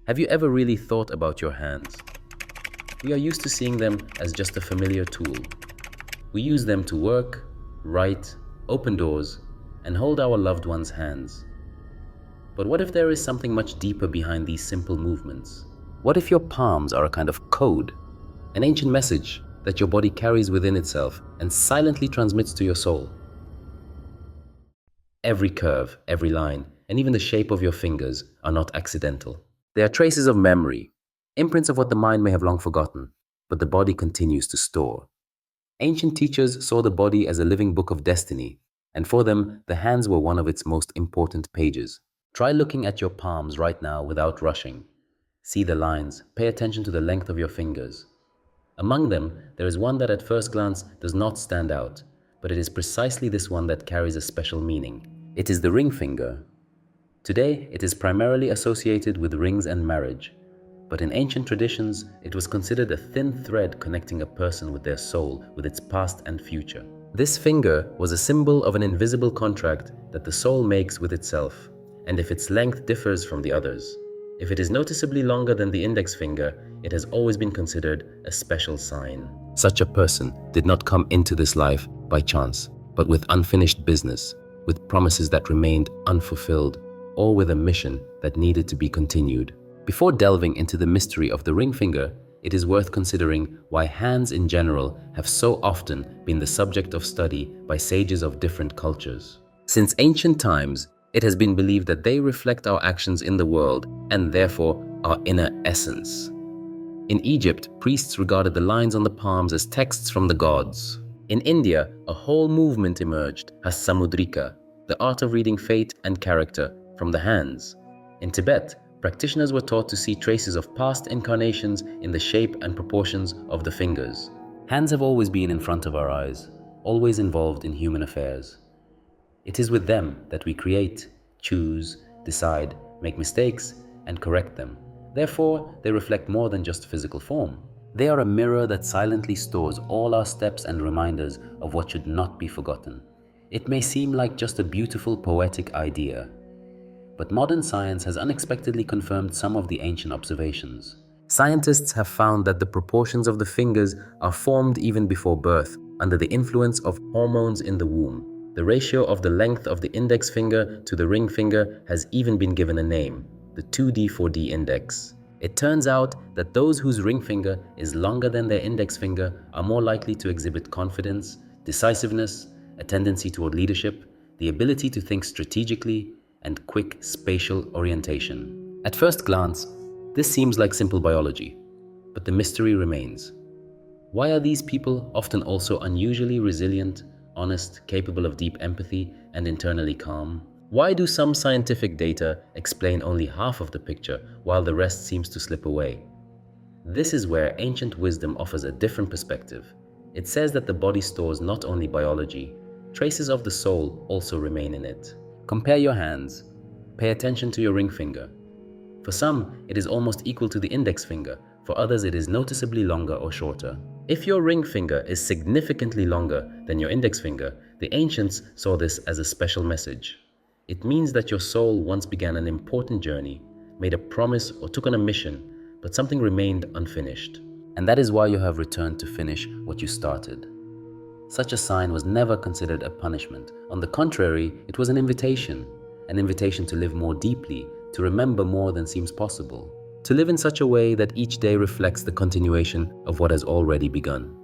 Have you ever really thought about your hands? We are used to seeing them as just a familiar tool. We use them to work, write, open doors, and hold our loved ones' hands. But what if there is something much deeper behind these simple movements? What if your palms are a kind of code, an ancient message that your body carries within itself and silently transmits to your soul? Every curve, every line, and even the shape of your fingers are not accidental. They are traces of memory, imprints of what the mind may have long forgotten, but the body continues to store. Ancient teachers saw the body as a living book of destiny, and for them, the hands were one of its most important pages. Try looking at your palms right now without rushing. See the lines, pay attention to the length of your fingers. Among them, there is one that at first glance does not stand out, but it is precisely this one that carries a special meaning. It is the ring finger. Today, it is primarily associated with rings and marriage, but in ancient traditions, it was considered a thin thread connecting a person with their soul, with its past and future. This finger was a symbol of an invisible contract that the soul makes with itself, and if its length differs from the others, if it is noticeably longer than the index finger, it has always been considered a special sign. Such a person did not come into this life by chance, but with unfinished business, with promises that remained unfulfilled, or with a mission that needed to be continued. Before delving into the mystery of the ring finger, it is worth considering why hands in general have so often been the subject of study by sages of different cultures. Since ancient times, it has been believed that they reflect our actions in the world and therefore our inner essence. In Egypt, priests regarded the lines on the palms as texts from the gods. In India, a whole movement emerged, Hasamudrika, the art of reading fate and character from the hands. In Tibet, practitioners were taught to see traces of past incarnations in the shape and proportions of the fingers. Hands have always been in front of our eyes, always involved in human affairs. It is with them that we create, choose, decide, make mistakes, and correct them. Therefore, they reflect more than just physical form. They are a mirror that silently stores all our steps and reminders of what should not be forgotten. It may seem like just a beautiful poetic idea, but modern science has unexpectedly confirmed some of the ancient observations. Scientists have found that the proportions of the fingers are formed even before birth, under the influence of hormones in the womb. The ratio of the length of the index finger to the ring finger has even been given a name, the 2D4D index. It turns out that those whose ring finger is longer than their index finger are more likely to exhibit confidence, decisiveness, a tendency toward leadership, the ability to think strategically, and quick spatial orientation. At first glance, this seems like simple biology, but the mystery remains. Why are these people often also unusually resilient, honest, capable of deep empathy, and internally calm? Why do some scientific data explain only half of the picture while the rest seems to slip away? This is where ancient wisdom offers a different perspective. It says that the body stores not only biology, traces of the soul also remain in it. Compare your hands. Pay attention to your ring finger. For some, it is almost equal to the index finger. For others, it is noticeably longer or shorter. If your ring finger is significantly longer than your index finger, the ancients saw this as a special message. It means that your soul once began an important journey, made a promise or took on a mission, but something remained unfinished. And that is why you have returned to finish what you started. Such a sign was never considered a punishment. On the contrary, it was an invitation to live more deeply, to remember more than seems possible, to live in such a way that each day reflects the continuation of what has already begun.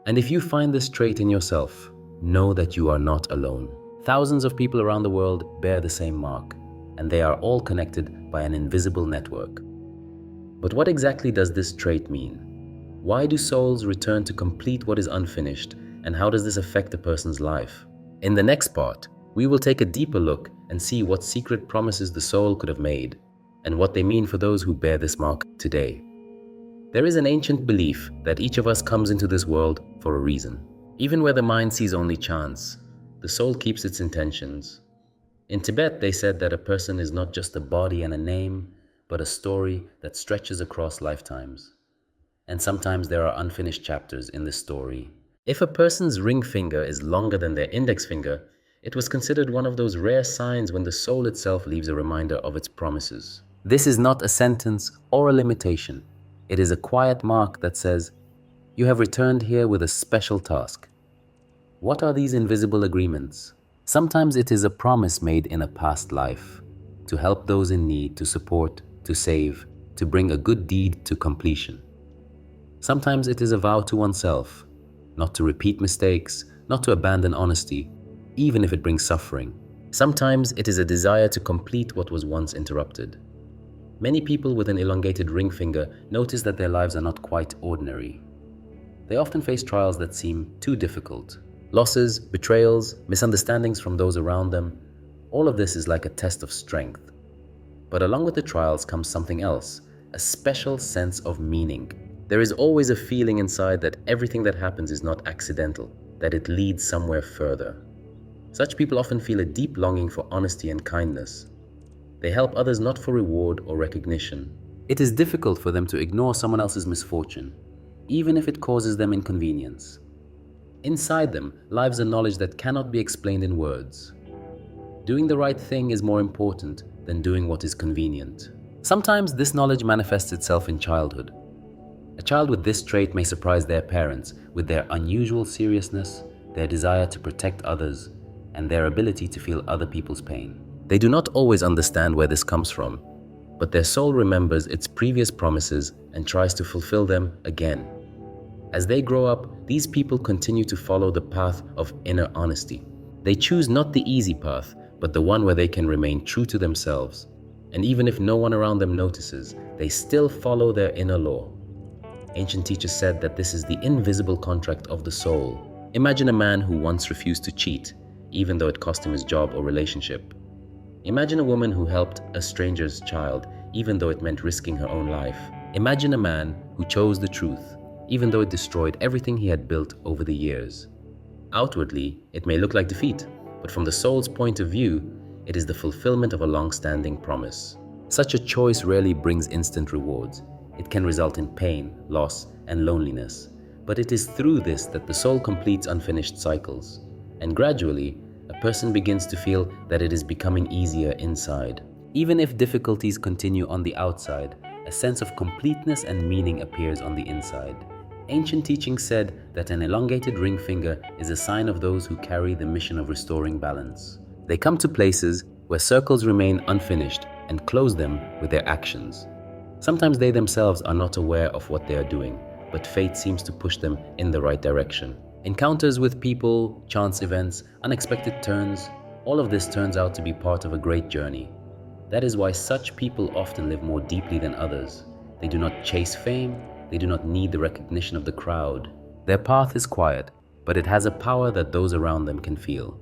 And if you find this trait in yourself, know that you are not alone. Thousands of people around the world bear the same mark, and they are all connected by an invisible network. But what exactly does this trait mean? Why do souls return to complete what is unfinished, and how does this affect a person's life? In the next part, we will take a deeper look and see what secret promises the soul could have made, and what they mean for those who bear this mark today. There is an ancient belief that each of us comes into this world for a reason. Even where the mind sees only chance, the soul keeps its intentions. In Tibet, they said that a person is not just a body and a name, but a story that stretches across lifetimes. And sometimes there are unfinished chapters in this story. If a person's ring finger is longer than their index finger, it was considered one of those rare signs when the soul itself leaves a reminder of its promises. This is not a sentence or a limitation. It is a quiet mark that says, "You have returned here with a special task." What are these invisible agreements? Sometimes it is a promise made in a past life to help those in need, to support, to save, to bring a good deed to completion. Sometimes it is a vow to oneself, not to repeat mistakes, not to abandon honesty, even if it brings suffering. Sometimes it is a desire to complete what was once interrupted. Many people with an elongated ring finger notice that their lives are not quite ordinary. They often face trials that seem too difficult. Losses, betrayals, misunderstandings from those around them. All of this is like a test of strength. But along with the trials comes something else, a special sense of meaning. There is always a feeling inside that everything that happens is not accidental, that it leads somewhere further. Such people often feel a deep longing for honesty and kindness. They help others not for reward or recognition. It is difficult for them to ignore someone else's misfortune, even if it causes them inconvenience. Inside them lives a knowledge that cannot be explained in words. Doing the right thing is more important than doing what is convenient. Sometimes this knowledge manifests itself in childhood. A child with this trait may surprise their parents with their unusual seriousness, their desire to protect others, and their ability to feel other people's pain. They do not always understand where this comes from, but their soul remembers its previous promises and tries to fulfill them again. As they grow up, these people continue to follow the path of inner honesty. They choose not the easy path, but the one where they can remain true to themselves. And even if no one around them notices, they still follow their inner law. Ancient teachers said that this is the invisible contract of the soul. Imagine a man who once refused to cheat, even though it cost him his job or relationship. Imagine a woman who helped a stranger's child, even though it meant risking her own life. Imagine a man who chose the truth, even though it destroyed everything he had built over the years. Outwardly, it may look like defeat, but from the soul's point of view, it is the fulfillment of a long-standing promise. Such a choice rarely brings instant rewards. It can result in pain, loss, and loneliness. But it is through this that the soul completes unfinished cycles. And gradually, a person begins to feel that it is becoming easier inside. Even if difficulties continue on the outside, a sense of completeness and meaning appears on the inside. Ancient teachings said that an elongated ring finger is a sign of those who carry the mission of restoring balance. They come to places where circles remain unfinished and close them with their actions. Sometimes they themselves are not aware of what they are doing, but fate seems to push them in the right direction. Encounters with people, chance events, unexpected turns, all of this turns out to be part of a great journey. That is why such people often live more deeply than others. They do not chase fame, they do not need the recognition of the crowd. Their path is quiet, but it has a power that those around them can feel.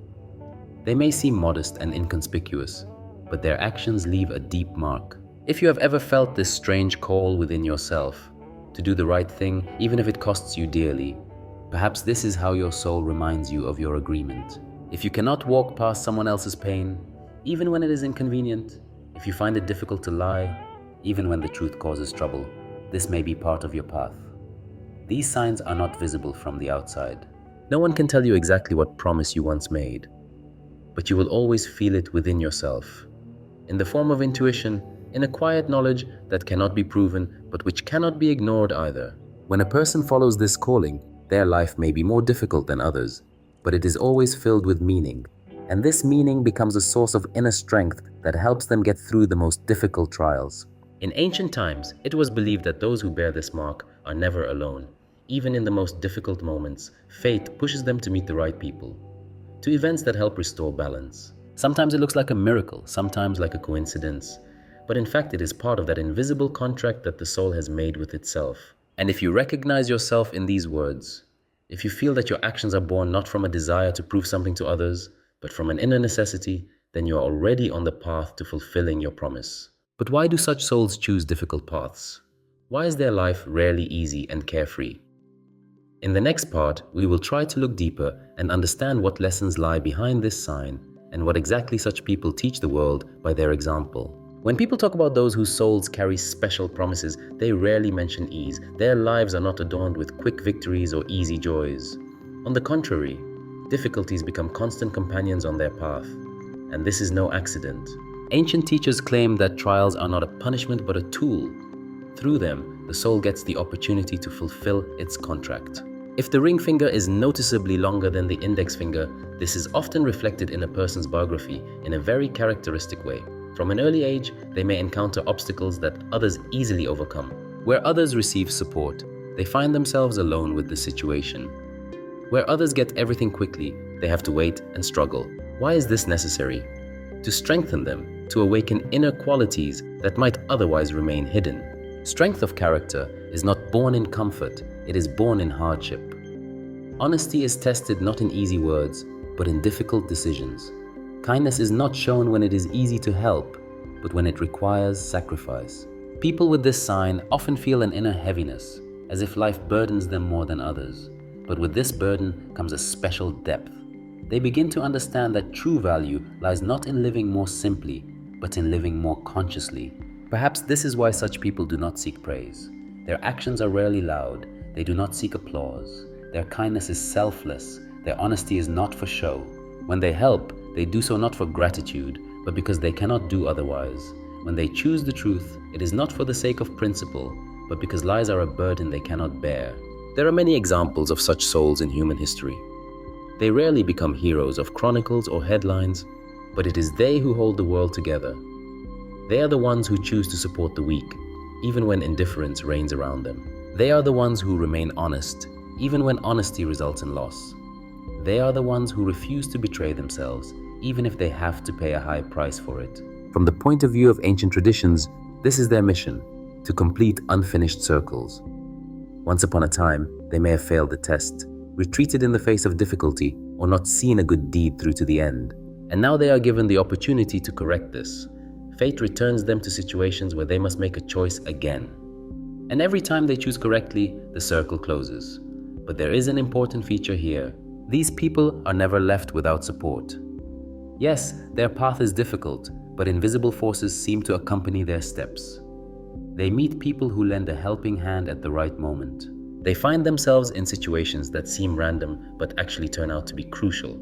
They may seem modest and inconspicuous, but their actions leave a deep mark. If you have ever felt this strange call within yourself, to do the right thing even if it costs you dearly, perhaps this is how your soul reminds you of your agreement. If you cannot walk past someone else's pain, even when it is inconvenient, if you find it difficult to lie, even when the truth causes trouble, this may be part of your path. These signs are not visible from the outside. No one can tell you exactly what promise you once made, but you will always feel it within yourself, in the form of intuition, in a quiet knowledge that cannot be proven, but which cannot be ignored either. When a person follows this calling, their life may be more difficult than others, but it is always filled with meaning. And this meaning becomes a source of inner strength that helps them get through the most difficult trials. In ancient times, it was believed that those who bear this mark are never alone. Even in the most difficult moments, fate pushes them to meet the right people, to events that help restore balance. Sometimes it looks like a miracle, sometimes like a coincidence, but in fact it is part of that invisible contract that the soul has made with itself. And if you recognize yourself in these words, if you feel that your actions are born not from a desire to prove something to others, but from an inner necessity, then you are already on the path to fulfilling your promise. But why do such souls choose difficult paths? Why is their life rarely easy and carefree? In the next part, we will try to look deeper and understand what lessons lie behind this sign and what exactly such people teach the world by their example. When people talk about those whose souls carry special promises, they rarely mention ease. Their lives are not adorned with quick victories or easy joys. On the contrary, difficulties become constant companions on their path. And this is no accident. Ancient teachers claim that trials are not a punishment but a tool. Through them, the soul gets the opportunity to fulfill its contract. If the ring finger is noticeably longer than the index finger, this is often reflected in a person's biography in a very characteristic way. From an early age, they may encounter obstacles that others easily overcome. Where others receive support, they find themselves alone with the situation. Where others get everything quickly, they have to wait and struggle. Why is this necessary? To strengthen them, to awaken inner qualities that might otherwise remain hidden. Strength of character is not born in comfort, it is born in hardship. Honesty is tested not in easy words, but in difficult decisions. Kindness is not shown when it is easy to help, but when it requires sacrifice. People with this sign often feel an inner heaviness, as if life burdens them more than others. But with this burden comes a special depth. They begin to understand that true value lies not in living more simply, but in living more consciously. Perhaps this is why such people do not seek praise. Their actions are rarely loud. They do not seek applause. Their kindness is selfless. Their honesty is not for show. When they help, they do so not for gratitude, but because they cannot do otherwise. When they choose the truth, it is not for the sake of principle, but because lies are a burden they cannot bear. There are many examples of such souls in human history. They rarely become heroes of chronicles or headlines, but it is they who hold the world together. They are the ones who choose to support the weak, even when indifference reigns around them. They are the ones who remain honest, even when honesty results in loss. They are the ones who refuse to betray themselves, even if they have to pay a high price for it. From the point of view of ancient traditions, this is their mission, to complete unfinished circles. Once upon a time, they may have failed the test, retreated in the face of difficulty, or not seen a good deed through to the end. And now they are given the opportunity to correct this. Fate returns them to situations where they must make a choice again. And every time they choose correctly, the circle closes. But there is an important feature here. These people are never left without support. Yes, their path is difficult, but invisible forces seem to accompany their steps. They meet people who lend a helping hand at the right moment. They find themselves in situations that seem random but actually turn out to be crucial.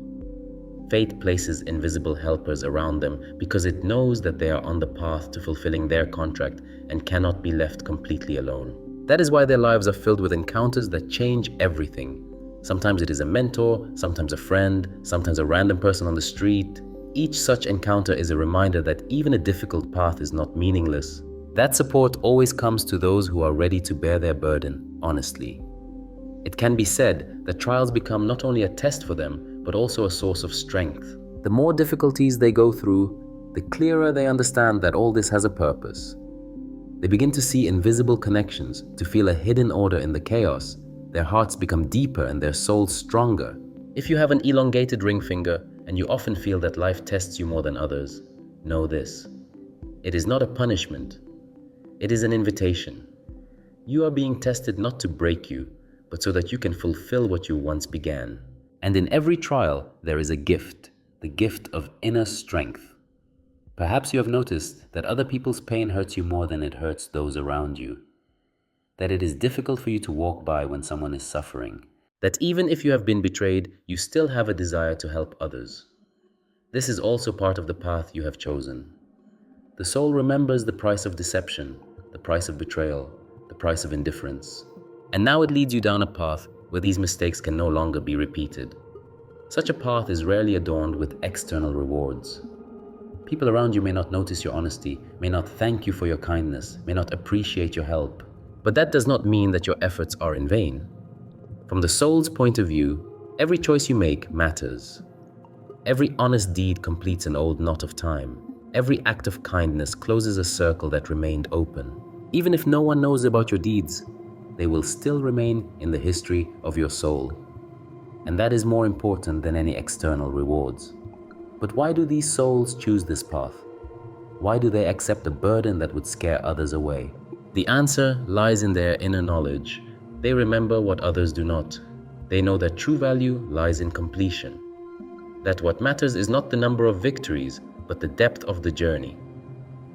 Fate places invisible helpers around them because it knows that they are on the path to fulfilling their contract and cannot be left completely alone. That is why their lives are filled with encounters that change everything. Sometimes it is a mentor, sometimes a friend, sometimes a random person on the street. Each such encounter is a reminder that even a difficult path is not meaningless. That support always comes to those who are ready to bear their burden honestly. It can be said that trials become not only a test for them, but also a source of strength. The more difficulties they go through, the clearer they understand that all this has a purpose. They begin to see invisible connections, to feel a hidden order in the chaos. Their hearts become deeper and their souls stronger. If you have an elongated ring finger and you often feel that life tests you more than others, know this. It is not a punishment. It is an invitation. You are being tested not to break you, but so that you can fulfill what you once began. And in every trial, there is a gift, the gift of inner strength. Perhaps you have noticed that other people's pain hurts you more than it hurts those around you. That it is difficult for you to walk by when someone is suffering. That even if you have been betrayed, you still have a desire to help others. This is also part of the path you have chosen. The soul remembers the price of deception, the price of betrayal, the price of indifference. And now it leads you down a path where these mistakes can no longer be repeated. Such a path is rarely adorned with external rewards. People around you may not notice your honesty, may not thank you for your kindness, may not appreciate your help. But that does not mean that your efforts are in vain. From the soul's point of view, every choice you make matters. Every honest deed completes an old knot of time. Every act of kindness closes a circle that remained open. Even if no one knows about your deeds, they will still remain in the history of your soul. And that is more important than any external rewards. But why do these souls choose this path? Why do they accept a burden that would scare others away? The answer lies in their inner knowledge. They remember what others do not. They know that true value lies in completion. That what matters is not the number of victories, but the depth of the journey.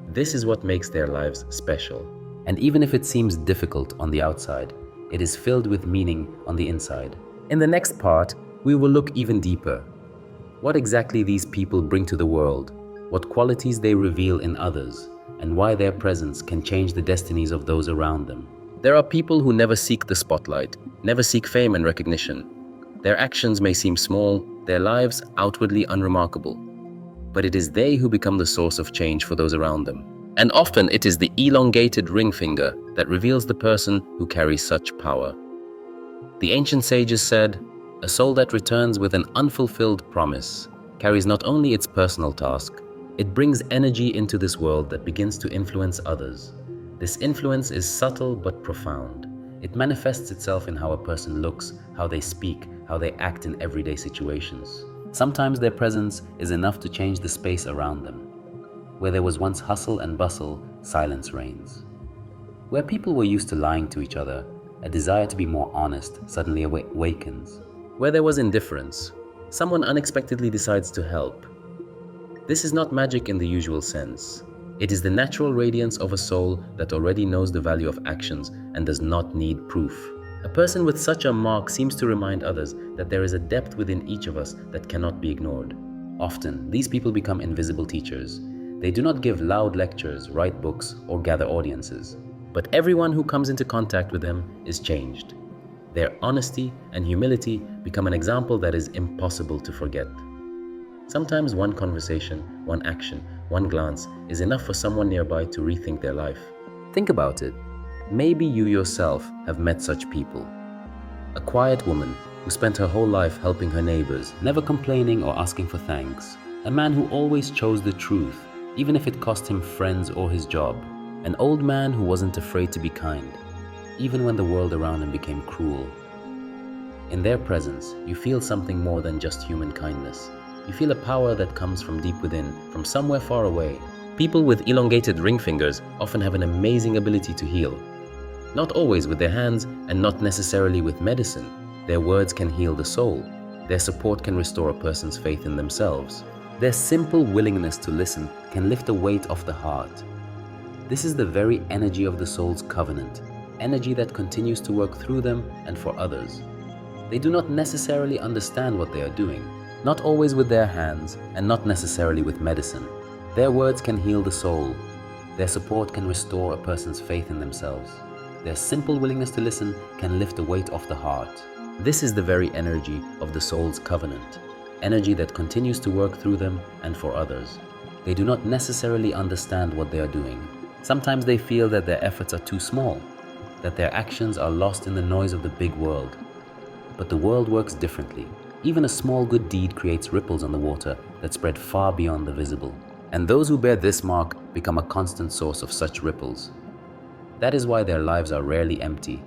This is what makes their lives special. And even if it seems difficult on the outside, it is filled with meaning on the inside. In the next part, we will look even deeper. What exactly these people bring to the world? what qualities they reveal in others, and why their presence can change the destinies of those around them. There are people who never seek the spotlight, never seek fame and recognition. Their actions may seem small, their lives outwardly unremarkable, but it is they who become the source of change for those around them. And often it is the elongated ring finger that reveals the person who carries such power. The ancient sages said, "A soul that returns with an unfulfilled promise carries not only its personal task, it brings energy into this world that begins to influence others. This influence is subtle but profound. It manifests itself in how a person looks, how they speak, how they act in everyday situations. Sometimes their presence is enough to change the space around them. Where there was once hustle and bustle, silence reigns. Where people were used to lying to each other, a desire to be more honest suddenly awakens. Where there was indifference, someone unexpectedly decides to help. This is not magic in the usual sense. It is the natural radiance of a soul that already knows the value of actions and does not need proof. A person with such a mark seems to remind others that there is a depth within each of us that cannot be ignored. Often, these people become invisible teachers. They do not give loud lectures, write books, or gather audiences. But everyone who comes into contact with them is changed. Their honesty and humility become an example that is impossible to forget. Sometimes one conversation, one action, one glance is enough for someone nearby to rethink their life. Think about it. Maybe you yourself have met such people. A quiet woman who spent her whole life helping her neighbors, never complaining or asking for thanks. A man who always chose the truth, even if it cost him friends or his job. An old man who wasn't afraid to be kind, even when the world around him became cruel. In their presence, you feel something more than just human kindness. You feel a power that comes from deep within, from somewhere far away. People with elongated ring fingers often have an amazing ability to heal. Not always with their hands and not necessarily with medicine. Their words can heal the soul. Their support can restore a person's faith in themselves. Their simple willingness to listen can lift a weight off the heart. This is the very energy of the soul's covenant, energy that continues to work through them and for others. They do not necessarily understand what they are doing, not always with their hands and not necessarily with medicine. Their words can heal the soul. Their support can restore a person's faith in themselves. Their simple willingness to listen can lift a weight off the heart. This is the very energy of the soul's covenant, energy that continues to work through them and for others. They do not necessarily understand what they are doing. Sometimes they feel that their efforts are too small, that their actions are lost in the noise of the big world. But the world works differently. Even a small good deed creates ripples on the water that spread far beyond the visible. And those who bear this mark become a constant source of such ripples. That is why their lives are rarely empty.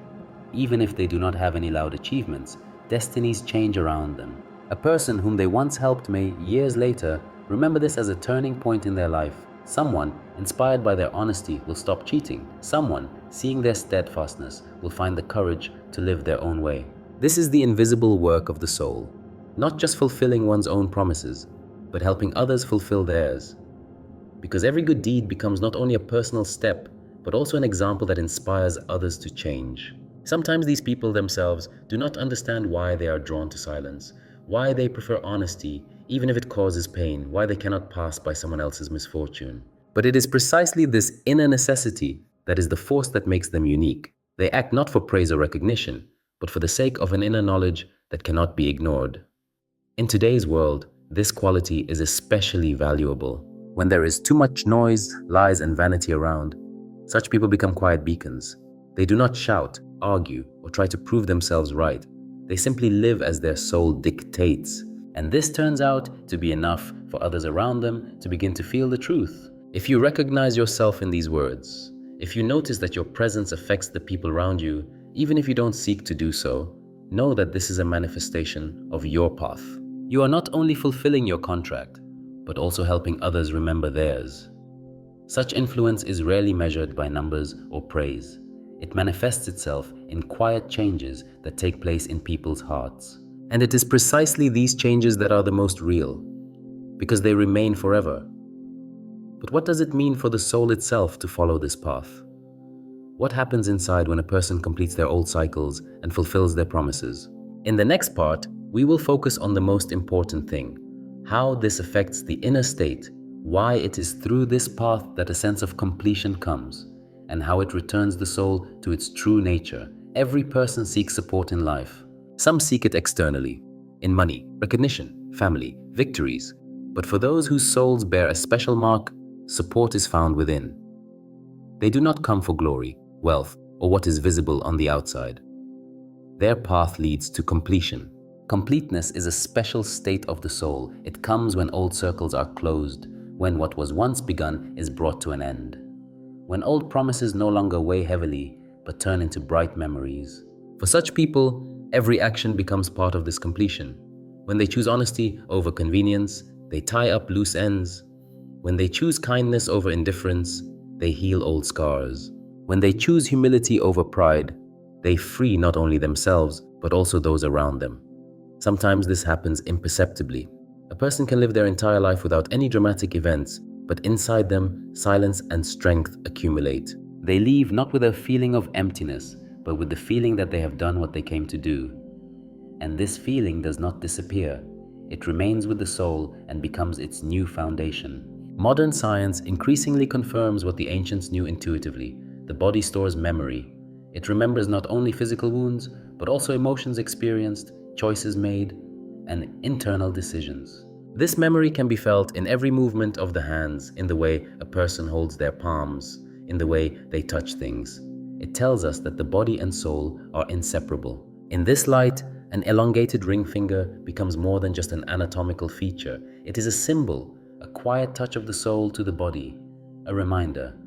Even if they do not have any loud achievements, destinies change around them. A person whom they once helped may, years later, remember this as a turning point in their life. Someone, inspired by their honesty, will stop cheating. Someone, seeing their steadfastness, will find the courage to live their own way. This is the invisible work of the soul, not just fulfilling one's own promises, but helping others fulfill theirs. Because every good deed becomes not only a personal step, but also an example that inspires others to change. Sometimes these people themselves do not understand why they are drawn to silence, why they prefer honesty, even if it causes pain, why they cannot pass by someone else's misfortune. But it is precisely this inner necessity that is the force that makes them unique. They act not for praise or recognition, but for the sake of an inner knowledge that cannot be ignored. In today's world, this quality is especially valuable. When there is too much noise, lies, and vanity around, such people become quiet beacons. They do not shout, argue, or try to prove themselves right. They simply live as their soul dictates. And this turns out to be enough for others around them to begin to feel the truth. If you recognize yourself in these words, if you notice that your presence affects the people around you, even if you don't seek to do so, know that this is a manifestation of your path. You are not only fulfilling your contract, but also helping others remember theirs. Such influence is rarely measured by numbers or praise. It manifests itself in quiet changes that take place in people's hearts. And it is precisely these changes that are the most real, because they remain forever. But what does it mean for the soul itself to follow this path? What happens inside when a person completes their old cycles and fulfills their promises? In the next part, we will focus on the most important thing, how this affects the inner state, why it is through this path that a sense of completion comes, and how it returns the soul to its true nature. Every person seeks support in life. Some seek it externally, in money, recognition, family, victories. But for those whose souls bear a special mark, support is found within. They do not come for glory, wealth, or what is visible on the outside. Their path leads to completion. Completeness is a special state of the soul. It comes when old circles are closed, when what was once begun is brought to an end, when old promises no longer weigh heavily but turn into bright memories. For such people, every action becomes part of this completion. When they choose honesty over convenience, they tie up loose ends. When they choose kindness over indifference, they heal old scars. When they choose humility over pride, they free not only themselves, but also those around them. Sometimes this happens imperceptibly. A person can live their entire life without any dramatic events, but inside them, silence and strength accumulate. They leave not with a feeling of emptiness, but with the feeling that they have done what they came to do. And this feeling does not disappear. It remains with the soul and becomes its new foundation. Modern science increasingly confirms what the ancients knew intuitively. The body stores memory. It remembers not only physical wounds, but also emotions experienced, choices made, and internal decisions. This memory can be felt in every movement of the hands, in the way a person holds their palms, in the way they touch things. It tells us that the body and soul are inseparable. In this light, an elongated ring finger becomes more than just an anatomical feature. It is a symbol, a quiet touch of the soul to the body, a reminder.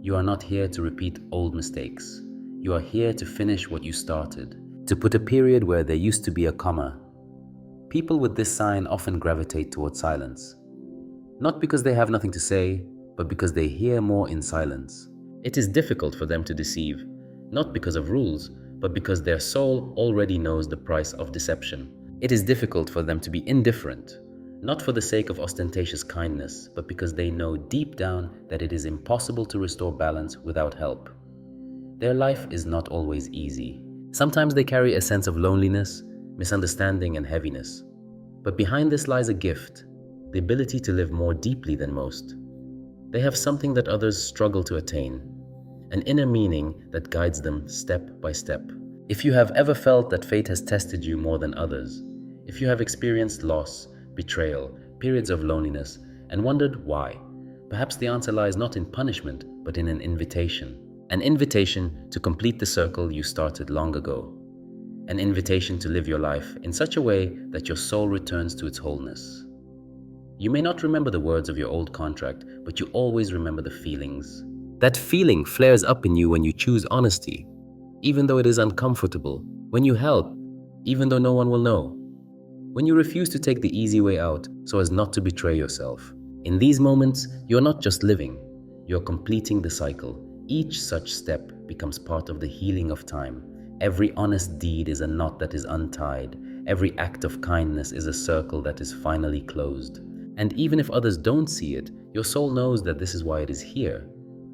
You are not here to repeat old mistakes. You are here to finish what you started, to put a period where there used to be a comma. People with this sign often gravitate towards silence, not because they have nothing to say, but because they hear more in silence. It is difficult for them to deceive, not because of rules, but because their soul already knows the price of deception. It is difficult for them to be indifferent, not for the sake of ostentatious kindness, but because they know deep down that it is impossible to restore balance without help. Their life is not always easy. Sometimes they carry a sense of loneliness, misunderstanding, and heaviness. But behind this lies a gift, the ability to live more deeply than most. They have something that others struggle to attain, an inner meaning that guides them step by step. If you have ever felt that fate has tested you more than others, if you have experienced loss, betrayal, periods of loneliness, and wondered why, perhaps the answer lies not in punishment, but in an invitation. An invitation to complete the circle you started long ago. An invitation to live your life in such a way that your soul returns to its wholeness. You may not remember the words of your old contract, but you always remember the feelings. That feeling flares up in you when you choose honesty, even though it is uncomfortable. When you help, even though no one will know. When you refuse to take the easy way out so as not to betray yourself. In these moments, you're not just living, you're completing the cycle. Each such step becomes part of the healing of time. Every honest deed is a knot that is untied. Every act of kindness is a circle that is finally closed. And even if others don't see it, your soul knows that this is why it is here.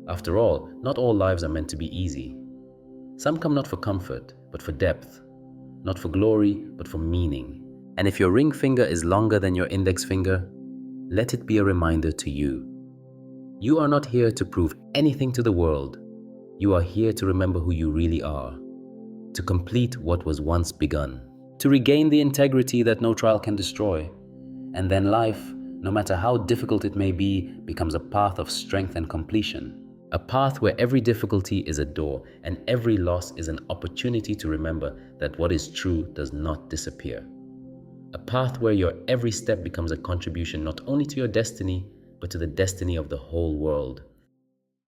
After all, not all lives are meant to be easy. Some come not for comfort, but for depth. Not for glory, but for meaning. And if your ring finger is longer than your index finger, let it be a reminder to you. You are not here to prove anything to the world. You are here to remember who you really are, to complete what was once begun, to regain the integrity that no trial can destroy. And then life, no matter how difficult it may be, becomes a path of strength and completion. A path where every difficulty is a door and every loss is an opportunity to remember that what is true does not disappear. A path where your every step becomes a contribution not only to your destiny, but to the destiny of the whole world.